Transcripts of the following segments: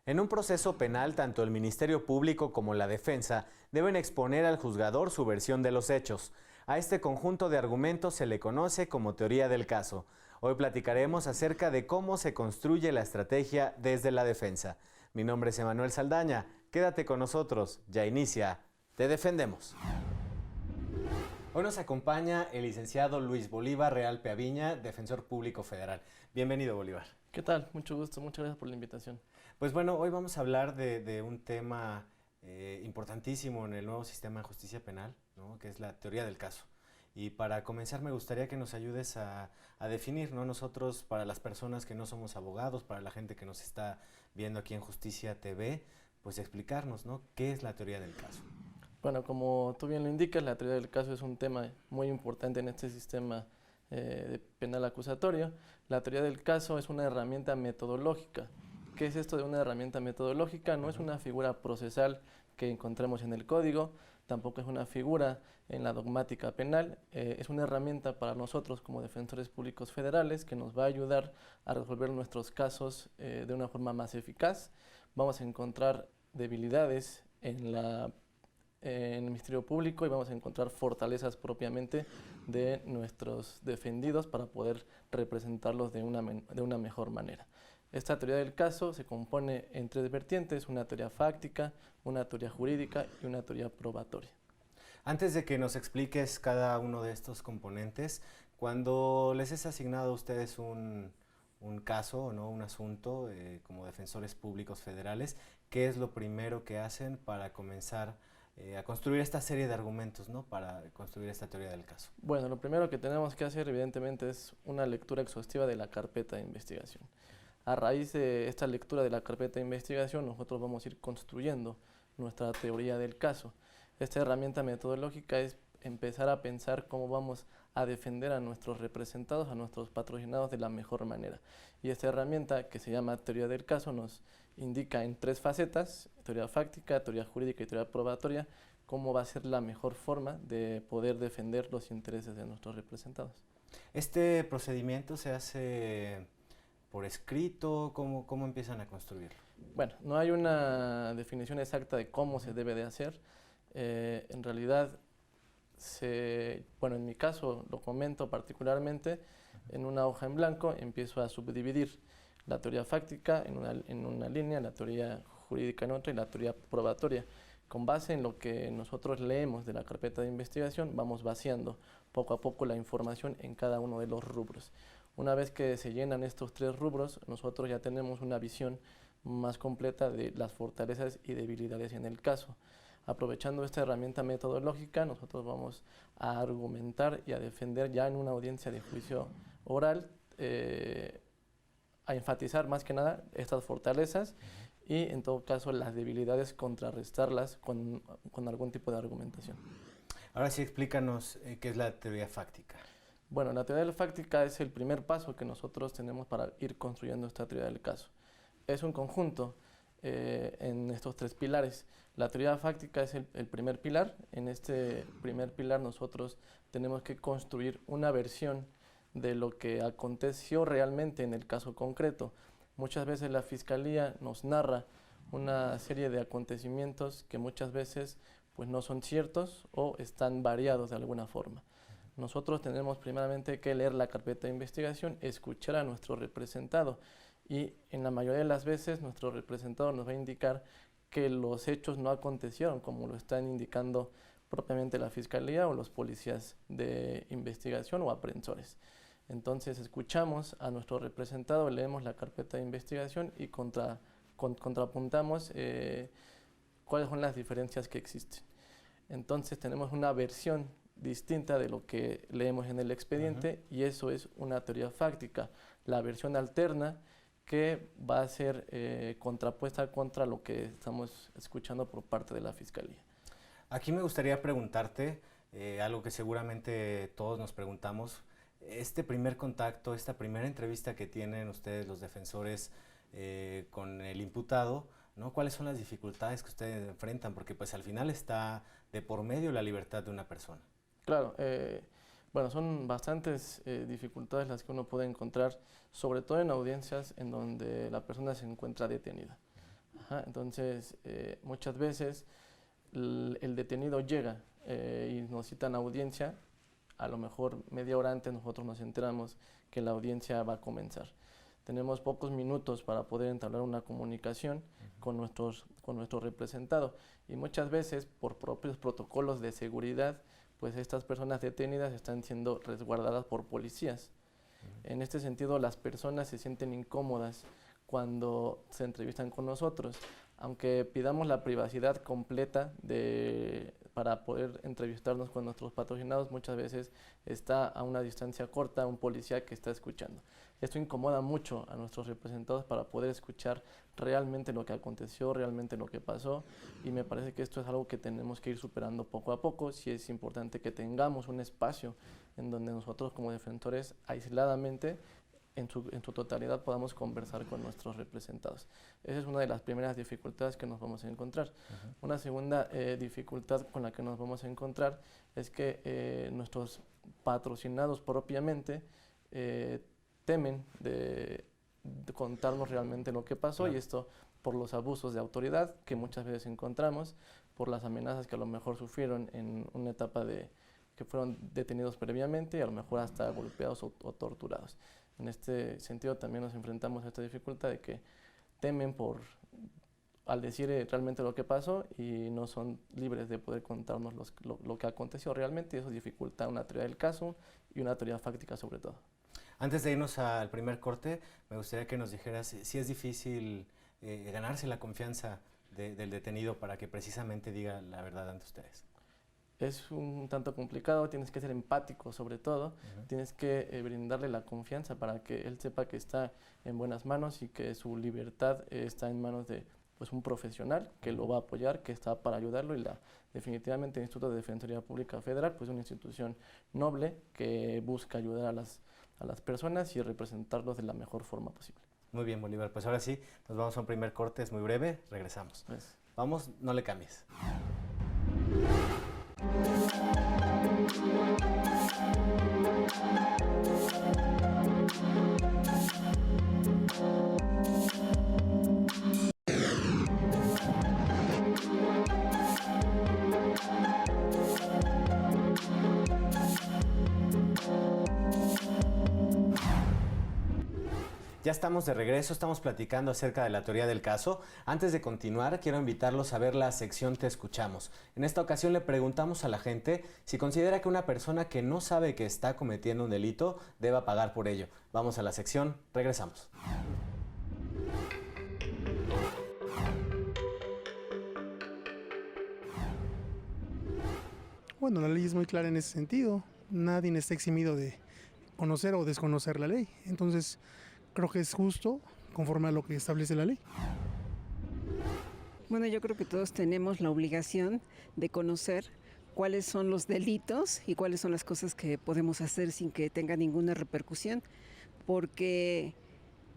En un proceso penal, tanto el Ministerio Público como la defensa deben exponer al juzgador su versión de los hechos. A este conjunto de argumentos se le conoce como teoría del caso. Hoy platicaremos acerca de cómo se construye la estrategia desde la defensa. Mi nombre es Emanuel Saldaña. Quédate con nosotros. Ya inicia Te Defendemos. Hoy nos acompaña el licenciado Luis Bolívar Real Peaviña, defensor público federal. Bienvenido, Bolívar. ¿Qué tal? Mucho gusto, muchas gracias por la invitación. Pues bueno, hoy vamos a hablar de un tema importantísimo en el nuevo sistema de justicia penal, ¿no? Que es la teoría del caso. Y para comenzar me gustaría que nos ayudes a definir, ¿no? Nosotros, para las personas que no somos abogados, para la gente que nos está viendo aquí en Justicia TV, pues explicarnos, ¿no? ¿Qué es la teoría del caso? Bueno, como tú bien lo indicas, la teoría del caso es un tema muy importante en este sistema penal acusatorio. La teoría del caso es una herramienta metodológica. ¿Qué es esto de una herramienta metodológica? No es una figura procesal que encontremos en el código, tampoco es una figura en la dogmática penal, es una herramienta para nosotros como defensores públicos federales que nos va a ayudar a resolver nuestros casos de una forma más eficaz. Vamos a encontrar debilidades en el Ministerio Público y vamos a encontrar fortalezas propiamente de nuestros defendidos para poder representarlos de una mejor manera. Esta teoría del caso se compone en tres vertientes: una teoría fáctica, una teoría jurídica y una teoría probatoria. Antes de que nos expliques cada uno de estos componentes, cuando les es asignado a ustedes un caso, ¿no? Un asunto como defensores públicos federales, ¿qué es lo primero que hacen para comenzar a construir esta serie de argumentos, ¿no? Para construir esta teoría del caso? Bueno, lo primero que tenemos que hacer evidentemente es una lectura exhaustiva de la carpeta de investigación. A raíz de esta lectura de la carpeta de investigación, nosotros vamos a ir construyendo nuestra teoría del caso. Esta herramienta metodológica es empezar a pensar cómo vamos a defender a nuestros representados, a nuestros patrocinados de la mejor manera. Y esta herramienta, que se llama teoría del caso, nos indica en tres facetas: teoría fáctica, teoría jurídica y teoría probatoria, cómo va a ser la mejor forma de poder defender los intereses de nuestros representados. ¿Este procedimiento se hace por escrito? ¿Cómo empiezan a construirlo? Bueno, no hay una definición exacta de cómo se debe de hacer. En realidad, en mi caso lo comento particularmente, en una hoja en blanco empiezo a subdividir la teoría fáctica en una línea, la teoría jurídica en otra y la teoría probatoria. Con base en lo que nosotros leemos de la carpeta de investigación, vamos vaciando poco a poco la información en cada uno de los rubros. Una vez que se llenan estos tres rubros, nosotros ya tenemos una visión más completa de las fortalezas y debilidades en el caso. Aprovechando esta herramienta metodológica, nosotros vamos a argumentar y a defender ya en una audiencia de juicio oral, a enfatizar más que nada estas fortalezas y en todo caso las debilidades contrarrestarlas con algún tipo de argumentación. Ahora sí, explícanos qué es la teoría fáctica. Bueno, la teoría fáctica es el primer paso que nosotros tenemos para ir construyendo esta teoría del caso. Es un conjunto en estos tres pilares. La teoría fáctica es el primer pilar. En este primer pilar nosotros tenemos que construir una versión de lo que aconteció realmente en el caso concreto. Muchas veces la Fiscalía nos narra una serie de acontecimientos que muchas veces pues, no son ciertos o están variados de alguna forma. Nosotros tenemos primeramente que leer la carpeta de investigación, escuchar a nuestro representado y en la mayoría de las veces nuestro representado nos va a indicar que los hechos no acontecieron como lo están indicando propiamente la Fiscalía o los policías de investigación o aprensores. Entonces escuchamos a nuestro representado, leemos la carpeta de investigación y contrapuntamos cuáles son las diferencias que existen. Entonces tenemos una versión distinta de lo que leemos en el expediente y eso es una teoría fáctica. La versión alterna que va a ser contrapuesta contra lo que estamos escuchando por parte de la Fiscalía. Aquí me gustaría preguntarte algo que seguramente todos nos preguntamos. Este primer contacto, esta primera entrevista que tienen ustedes los defensores con el imputado, ¿no? ¿Cuáles son las dificultades que ustedes enfrentan? Porque pues al final está de por medio la libertad de una persona. Claro, bueno, son bastantes dificultades las que uno puede encontrar, sobre todo en audiencias en donde la persona se encuentra detenida. Ajá, entonces, muchas veces el detenido llega y nos citan audiencia, a lo mejor media hora antes nosotros nos enteramos que la audiencia va a comenzar. Tenemos pocos minutos para poder entablar una comunicación con nuestro representado y muchas veces por propios protocolos de seguridad, pues estas personas detenidas están siendo resguardadas por policías. En este sentido, las personas se sienten incómodas cuando se entrevistan con nosotros, aunque pidamos la privacidad completa para poder entrevistarnos con nuestros patrocinados, muchas veces está a una distancia corta un policía que está escuchando. Esto incomoda mucho a nuestros representados para poder escuchar realmente lo que aconteció, realmente lo que pasó, y me parece que esto es algo que tenemos que ir superando poco a poco. Sí es importante que tengamos un espacio en donde nosotros como defensores aisladamente en su totalidad podamos conversar con nuestros representados. Esa es una de las primeras dificultades que nos vamos a encontrar. Una segunda dificultad con la que nos vamos a encontrar es que nuestros patrocinados propiamente temen de contarnos realmente lo que pasó, claro. Y esto por los abusos de autoridad que muchas veces encontramos, por las amenazas que a lo mejor sufrieron en una etapa que fueron detenidos previamente y a lo mejor hasta golpeados o torturados. En este sentido también nos enfrentamos a esta dificultad de que temen al decir realmente lo que pasó y no son libres de poder contarnos lo que aconteció realmente, y eso dificulta una teoría del caso y una teoría fáctica sobre todo. Antes de irnos al primer corte, me gustaría que nos dijeras si es difícil ganarse la confianza del detenido para que precisamente diga la verdad ante ustedes. Es un tanto complicado, tienes que ser empático sobre todo, tienes que brindarle la confianza para que él sepa que está en buenas manos y que su libertad está en manos de un profesional que lo va a apoyar, que está para ayudarlo, y definitivamente el Instituto de Defensoría Pública Federal pues es una institución noble que busca ayudar a las personas y representarlos de la mejor forma posible. Muy bien, Bolívar, pues ahora sí, nos vamos a un primer corte, es muy breve, regresamos. Pues. Vamos, no le cambies. Ya estamos de regreso, estamos platicando acerca de la teoría del caso. Antes de continuar, quiero invitarlos a ver la sección Te Escuchamos. En esta ocasión le preguntamos a la gente si considera que una persona que no sabe que está cometiendo un delito deba pagar por ello. Vamos a la sección, regresamos. Bueno, la ley es muy clara en ese sentido. Nadie está eximido de conocer o desconocer la ley. Entonces, creo que es justo conforme a lo que establece la ley. Bueno, yo creo que todos tenemos la obligación de conocer cuáles son los delitos y cuáles son las cosas que podemos hacer sin que tenga ninguna repercusión, porque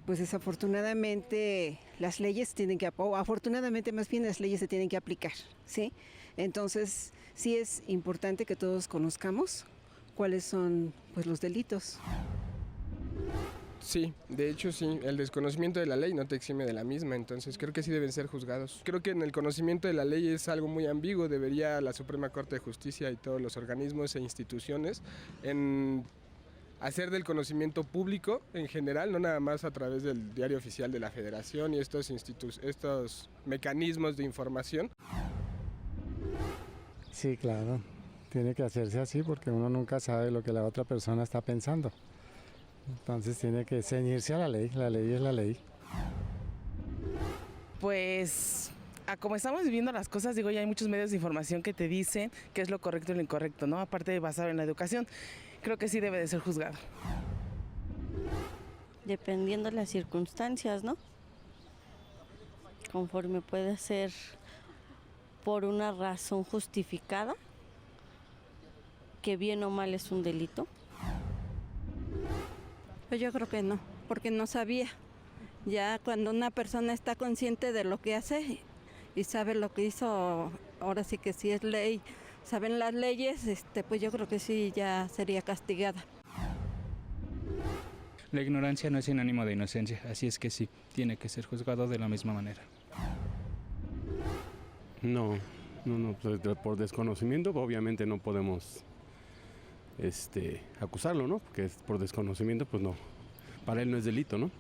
pues desafortunadamente las leyes afortunadamente más bien las leyes se tienen que aplicar, ¿sí? Entonces sí es importante que todos conozcamos cuáles son pues los delitos. Sí, de hecho sí, el desconocimiento de la ley no te exime de la misma, entonces creo que sí deben ser juzgados. Creo que en el conocimiento de la ley es algo muy ambiguo, debería la Suprema Corte de Justicia y todos los organismos e instituciones en hacer del conocimiento público en general, no nada más a través del Diario Oficial de la Federación y estos mecanismos de información. Sí, claro, tiene que hacerse así porque uno nunca sabe lo que la otra persona está pensando. Entonces tiene que ceñirse a la ley es la ley. Pues, a como estamos viviendo las cosas, digo, ya hay muchos medios de información que te dicen qué es lo correcto y lo incorrecto, ¿no? Aparte de basado en la educación, creo que sí debe de ser juzgado. Dependiendo de las circunstancias, ¿no? Conforme puede ser por una razón justificada, que bien o mal es un delito. Pues yo creo que no, porque no sabía. Ya cuando una persona está consciente de lo que hace y sabe lo que hizo, ahora sí que sí es ley, saben las leyes, pues yo creo que sí ya sería castigada. La ignorancia no es sinónimo de inocencia, así es que sí, tiene que ser juzgado de la misma manera. No, pues, por desconocimiento obviamente no podemos acusarlo, ¿no? Porque por desconocimiento, pues no, para él no es delito, ¿no?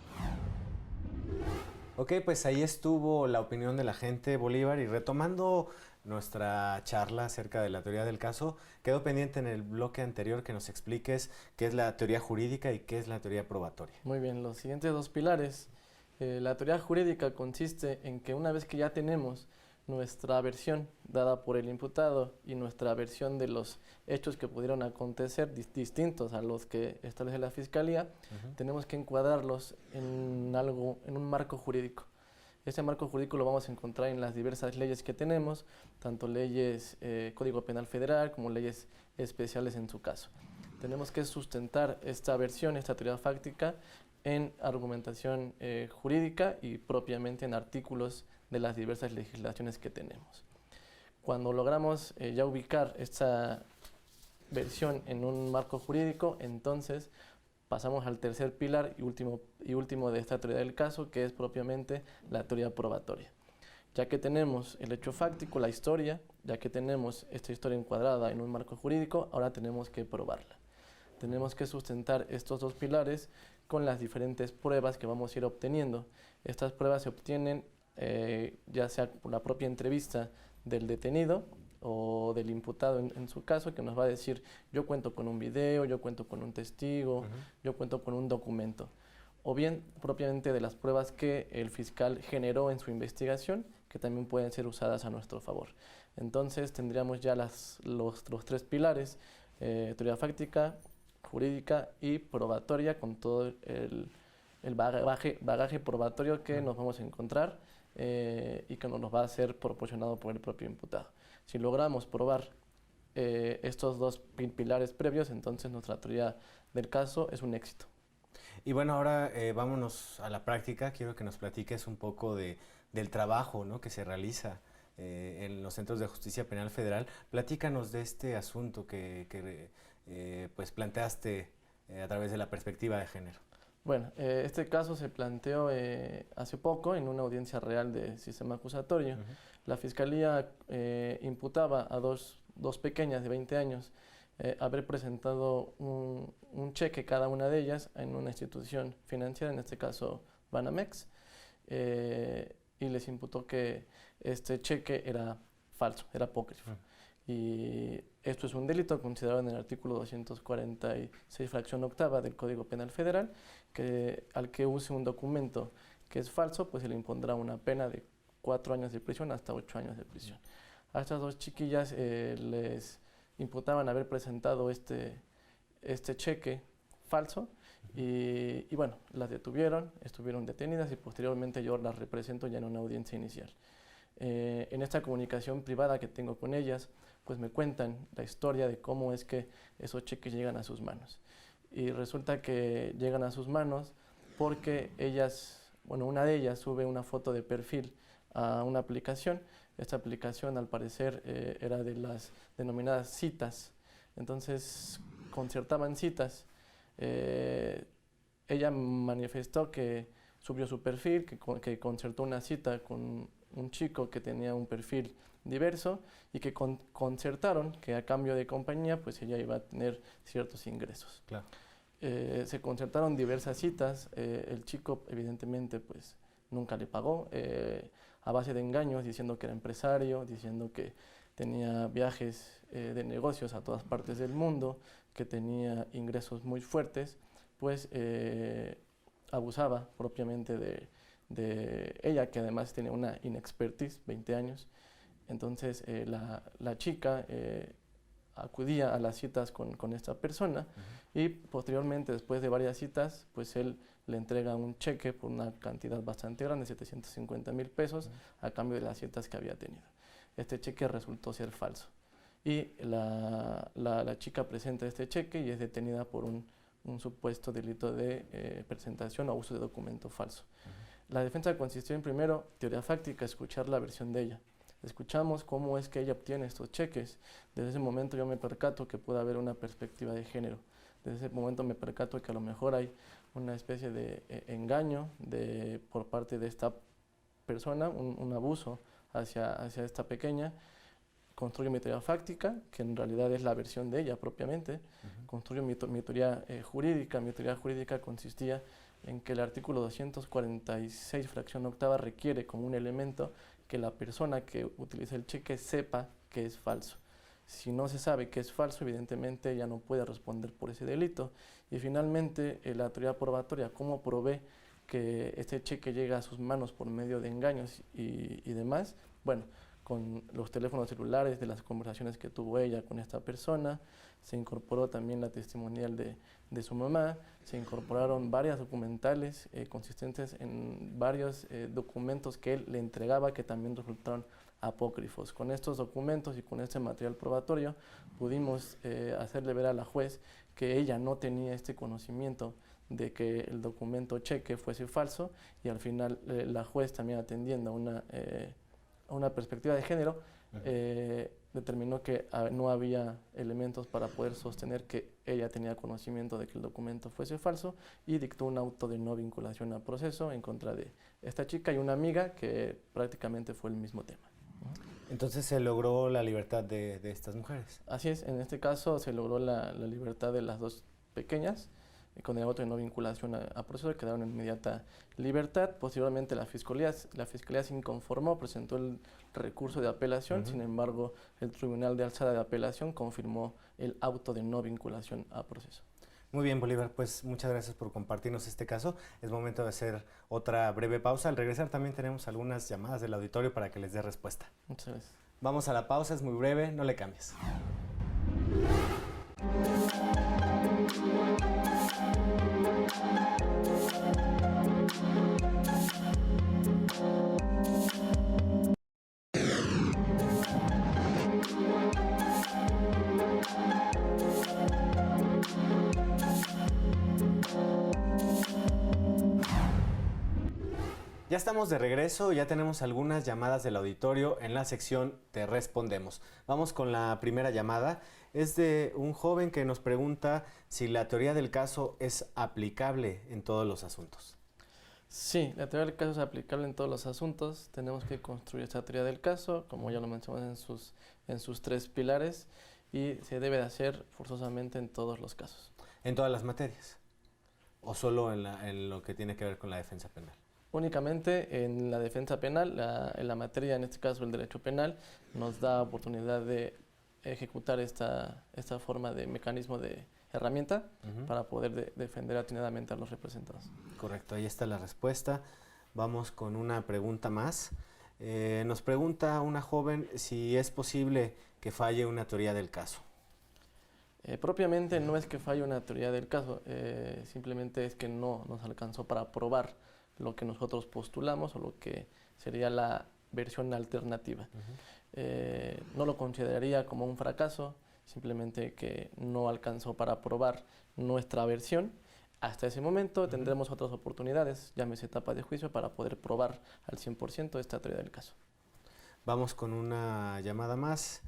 Ok, pues ahí estuvo la opinión de la gente, Bolívar, y retomando nuestra charla acerca de la teoría del caso, quedó pendiente en el bloque anterior que nos expliques qué es la teoría jurídica y qué es la teoría probatoria. Muy bien, los siguientes dos pilares. La teoría jurídica consiste en que una vez que ya tenemos nuestra versión dada por el imputado y nuestra versión de los hechos que pudieron acontecer distintos a los que establece la Fiscalía, tenemos que encuadrarlos en un marco jurídico. Ese marco jurídico lo vamos a encontrar en las diversas leyes que tenemos, tanto leyes Código Penal Federal como leyes especiales en su caso. Tenemos que sustentar esta versión, esta teoría fáctica, en argumentación jurídica y propiamente en artículos de las diversas legislaciones que tenemos. Cuando logramos ya ubicar esta versión en un marco jurídico, entonces pasamos al tercer pilar y último de esta teoría del caso, que es propiamente la teoría probatoria. Ya que tenemos el hecho fáctico, la historia, ya que tenemos esta historia encuadrada en un marco jurídico, ahora tenemos que probarla. Tenemos que sustentar estos dos pilares con las diferentes pruebas que vamos a ir obteniendo. Estas pruebas se obtienen ya sea por la propia entrevista del detenido o del imputado en su caso, que nos va a decir: yo cuento con un video, yo cuento con un testigo, yo cuento con un documento, o bien propiamente de las pruebas que el fiscal generó en su investigación, que también pueden ser usadas a nuestro favor. Entonces tendríamos ya los tres pilares: teoría fáctica, jurídica y probatoria, con todo el bagaje probatorio que nos vamos a encontrar y que nos va a ser proporcionado por el propio imputado. Si logramos probar estos dos pilares previos, entonces nuestra teoría del caso es un éxito. Y bueno, ahora vámonos a la práctica. Quiero que nos platiques un poco del trabajo, ¿no?, que se realiza en los centros de justicia penal federal. Platícanos de este asunto que pues planteaste a través de la perspectiva de género. Bueno, este caso se planteó hace poco en una audiencia real de sistema acusatorio. La Fiscalía imputaba a dos pequeñas de 20 años haber presentado un cheque cada una de ellas en una institución financiera, en este caso Banamex, y les imputó que este cheque era falso, era apócrifo. Y esto es un delito considerado en el artículo 246, fracción octava del Código Penal Federal, que al que use un documento que es falso, pues se le impondrá una pena de 4 años de prisión hasta 8 años de prisión. A estas dos chiquillas les imputaban haber presentado este cheque falso y bueno, las detuvieron, estuvieron detenidas y posteriormente yo las represento ya en una audiencia inicial. En esta comunicación privada que tengo con ellas, pues me cuentan la historia de cómo es que esos cheques llegan a sus manos. Y resulta que llegan a sus manos porque ellas, bueno, una de ellas sube una foto de perfil a una aplicación. Esta aplicación, al parecer, era de las denominadas citas. Entonces, concertaban citas. Ella manifestó que subió su perfil, que concertó una cita con un chico que tenía un perfil diverso y que concertaron que a cambio de compañía pues ella iba a tener ciertos ingresos. Claro. Se concertaron diversas citas, el chico evidentemente pues nunca le pagó, a base de engaños, diciendo que era empresario, diciendo que tenía viajes de negocios a todas partes del mundo, que tenía ingresos muy fuertes, pues abusaba propiamente de ella, que además tenía una inexpertise, 20 años. Entonces la chica acudía a las citas con esta persona y posteriormente, después de varias citas, pues él le entrega un cheque por una cantidad bastante grande, 750,000 pesos, a cambio de las citas que había tenido. Este cheque resultó ser falso y la chica presenta este cheque y es detenida por un supuesto delito de presentación o uso de documento falso. La defensa consistió en, primero, teoría fáctica, escuchar la versión de ella. Escuchamos cómo es que ella obtiene estos cheques. Desde ese momento yo me percato que puede haber una perspectiva de género. Desde ese momento me percato que a lo mejor hay una especie de engaño por parte de esta persona, un abuso hacia esta pequeña. Construyo mi teoría fáctica, que en realidad es la versión de ella propiamente. Construyo mi teoría jurídica. Mi teoría jurídica consistía en que el artículo 246, fracción octava, requiere como un elemento que la persona que utiliza el cheque sepa que es falso. Si no se sabe que es falso, evidentemente ya no puede responder por ese delito. Y finalmente, la teoría probatoria, cómo provee que este cheque llega a sus manos por medio de engaños y demás. Bueno, con los teléfonos celulares de las conversaciones que tuvo ella con esta persona, se incorporó también la testimonial de su mamá, se incorporaron varias documentales consistentes en varios documentos que él le entregaba que también resultaron apócrifos. Con estos documentos y con este material probatorio pudimos hacerle ver a la juez que ella no tenía este conocimiento de que el documento cheque fuese falso, y al final la juez, también atendiendo a una perspectiva de género, determinó que no había elementos para poder sostener que ella tenía conocimiento de que el documento fuese falso, y dictó un auto de no vinculación a proceso en contra de esta chica y una amiga, que prácticamente fue el mismo tema. Entonces se logró la libertad de estas mujeres. Así es, en este caso se logró la libertad de las dos pequeñas, con el auto de no vinculación a proceso, quedaron en inmediata libertad. Posteriormente la fiscalía se inconformó, presentó el recurso de apelación. Sin embargo, el Tribunal de Alzada de Apelación confirmó el auto de no vinculación a proceso. Muy bien, Bolívar, pues muchas gracias por compartirnos este caso. Es momento de hacer otra breve pausa. Al regresar también tenemos algunas llamadas del auditorio para que les dé respuesta. Muchas gracias. Vamos a la pausa, es muy breve, no le cambies. Ya estamos de regreso, ya tenemos algunas llamadas del auditorio en la sección Te Respondemos. Vamos con la primera llamada. Es de un joven que nos pregunta si la teoría del caso es aplicable en todos los asuntos. Sí, la teoría del caso es aplicable en todos los asuntos. Tenemos que construir esta teoría del caso, como ya lo mencionamos en sus tres pilares, y se debe de hacer forzosamente en todos los casos. ¿En todas las materias? ¿O solo en lo que tiene que ver con la defensa penal? Únicamente en la defensa penal, la materia, en este caso el derecho penal, nos da oportunidad de ejecutar esta forma de mecanismo de herramienta para poder defender atinadamente a los representados. Correcto, ahí está la respuesta. Vamos con una pregunta más. Nos pregunta una joven si es posible que falle una teoría del caso. Propiamente no es que falle una teoría del caso, simplemente es que no nos alcanzó para probar lo que nosotros postulamos o lo que sería la versión alternativa. No lo consideraría como un fracaso, simplemente que no alcanzó para probar nuestra versión. Hasta ese momento tendremos otras oportunidades, llámese etapa de juicio, para poder probar al 100% esta teoría del caso. Vamos con una llamada más.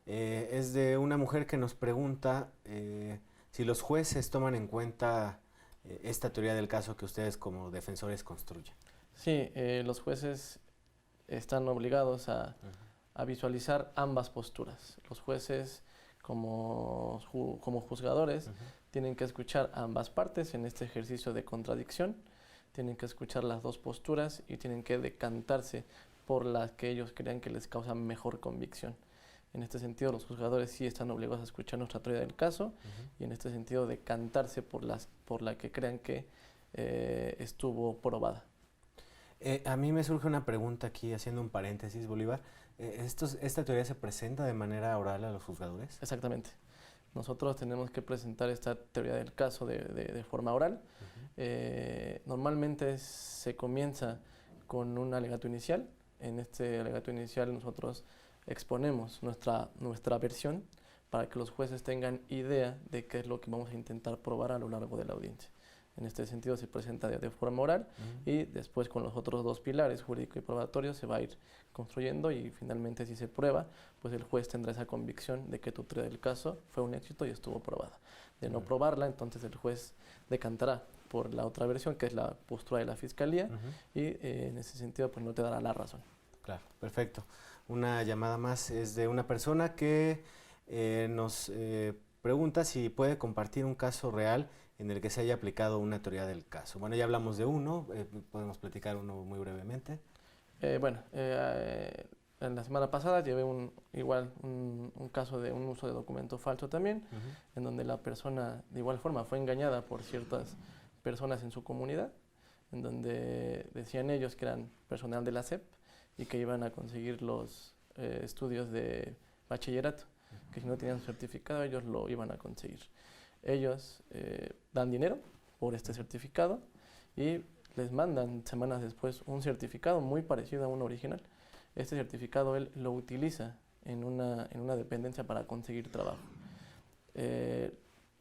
Es de una mujer que nos pregunta si los jueces toman en cuenta esta teoría del caso que ustedes como defensores construyen. Sí, los jueces están obligados a visualizar ambas posturas. Los jueces como juzgadores tienen que escuchar ambas partes en este ejercicio de contradicción, tienen que escuchar las dos posturas y tienen que decantarse por las que ellos crean que les causa mejor convicción. En este sentido, los juzgadores sí están obligados a escuchar nuestra teoría del caso y en este sentido decantarse por la que crean que estuvo probada. A mí me surge una pregunta aquí, haciendo un paréntesis, Bolívar. ¿Esta teoría se presenta de manera oral a los juzgadores? Exactamente. Nosotros tenemos que presentar esta teoría del caso de forma oral. Normalmente se comienza con un alegato inicial. En este alegato inicial nosotros exponemos nuestra versión para que los jueces tengan idea de qué es lo que vamos a intentar probar a lo largo de la audiencia. En este sentido se presenta de forma oral y después con los otros dos pilares, jurídico y probatorio, se va a ir construyendo y finalmente si se prueba, pues el juez tendrá esa convicción de que tu teoría del caso fue un éxito y estuvo probada. De no probarla, entonces el juez decantará por la otra versión, que es la postura de la Fiscalía, y en ese sentido pues no te dará la razón. Claro, perfecto. Una llamada más es de una persona que nos pregunta si puede compartir un caso real en el que se haya aplicado una teoría del caso. Bueno, ya hablamos de uno, podemos platicar uno muy brevemente. En la semana pasada llevé un caso de un uso de documento falso también, en donde la persona de igual forma fue engañada por ciertas personas en su comunidad, en donde decían ellos que eran personal de la SEP y que iban a conseguir los estudios de bachillerato, que si no tenían certificado ellos lo iban a conseguir. Ellos dan dinero por este certificado y les mandan semanas después un certificado muy parecido a uno original. Este certificado él lo utiliza en una dependencia para conseguir trabajo.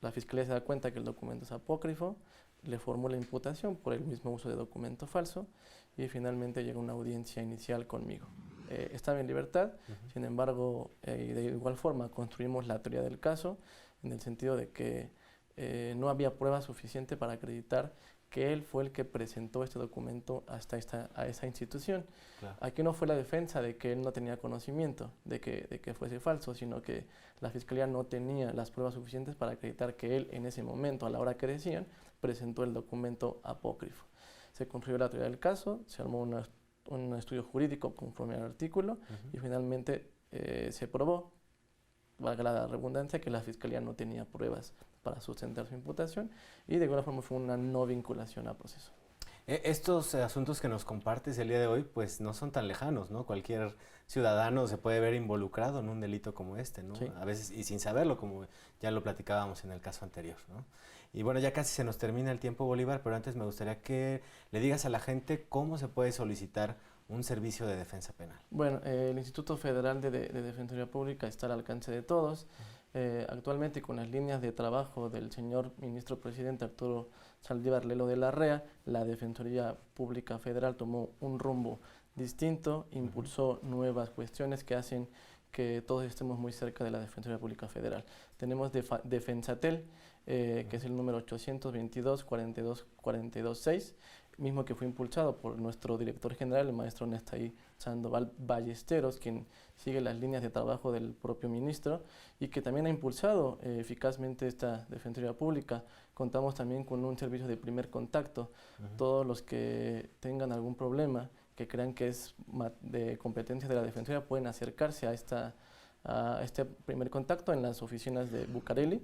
La Fiscalía se da cuenta que el documento es apócrifo, le formó la imputación por el mismo uso de documento falso y finalmente llega una audiencia inicial conmigo. Estaba en libertad, sin embargo, de igual forma construimos la teoría del caso en el sentido de que no había prueba suficiente para acreditar que él fue el que presentó este documento a esa institución. Claro. Aquí no fue la defensa de que él no tenía conocimiento de que fuese falso, sino que la Fiscalía no tenía las pruebas suficientes para acreditar que él en ese momento, a la hora que decían, presentó el documento apócrifo. Se construyó la teoría del caso, se armó un estudio jurídico conforme al artículo y finalmente se probó, valga la redundancia, que la Fiscalía no tenía pruebas para sustentar su imputación y de alguna forma fue una no vinculación a proceso. Estos asuntos que nos compartes el día de hoy pues no son tan lejanos, ¿no? Cualquier ciudadano se puede ver involucrado en un delito como este, ¿no? Sí. A veces y sin saberlo, como ya lo platicábamos en el caso anterior, ¿no? Y bueno, ya casi se nos termina el tiempo, Bolívar, pero antes me gustaría que le digas a la gente cómo se puede solicitar un servicio de defensa penal. Bueno, el Instituto Federal de Defensoría Pública está al alcance de todos. Actualmente con las líneas de trabajo del señor ministro presidente Arturo Saldívar Lelo de la REA, la Defensoría Pública Federal tomó un rumbo distinto, impulsó nuevas cuestiones que hacen que todos estemos muy cerca de la Defensoría Pública Federal. Tenemos Defensatel, que es el número 822-42-42-6, mismo que fue impulsado por nuestro director general, el maestro Nestaí Sandoval Ballesteros, quien sigue las líneas de trabajo del propio ministro y que también ha impulsado eficazmente esta Defensoría Pública. Contamos también con un servicio de primer contacto. Todos los que tengan algún problema, que crean que es de competencia de la Defensoría, pueden acercarse a este primer contacto en las oficinas de Bucareli.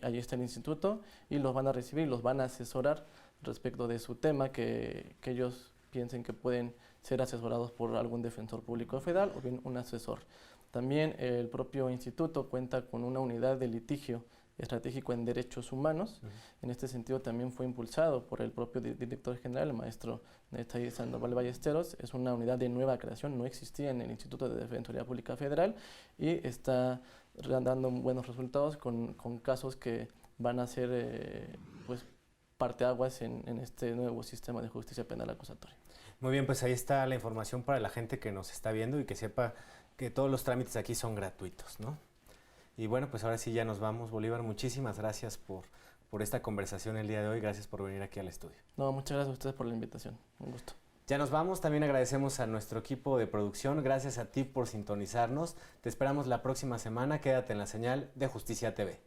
Allí está el instituto y los van a recibir, los van a asesorar respecto de su tema que ellos piensen que pueden ser asesorados por algún defensor público federal o bien un asesor. También el propio instituto cuenta con una unidad de litigio estratégico en derechos humanos. En este sentido también fue impulsado por el propio director general, el maestro Nestaí Sandoval Ballesteros. Es una unidad de nueva creación, no existía en el Instituto de Defensoría Pública Federal y está dando buenos resultados con casos que van a ser parteaguas en este nuevo sistema de justicia penal acusatoria. Muy bien, pues ahí está la información para la gente que nos está viendo y que sepa que todos los trámites aquí son gratuitos, ¿no? Y bueno, pues ahora sí ya nos vamos, Bolívar. Muchísimas gracias por esta conversación el día de hoy. Gracias por venir aquí al estudio. No, muchas gracias a ustedes por la invitación. Un gusto. Ya nos vamos. También agradecemos a nuestro equipo de producción. Gracias a ti por sintonizarnos. Te esperamos la próxima semana. Quédate en la señal de Justicia TV.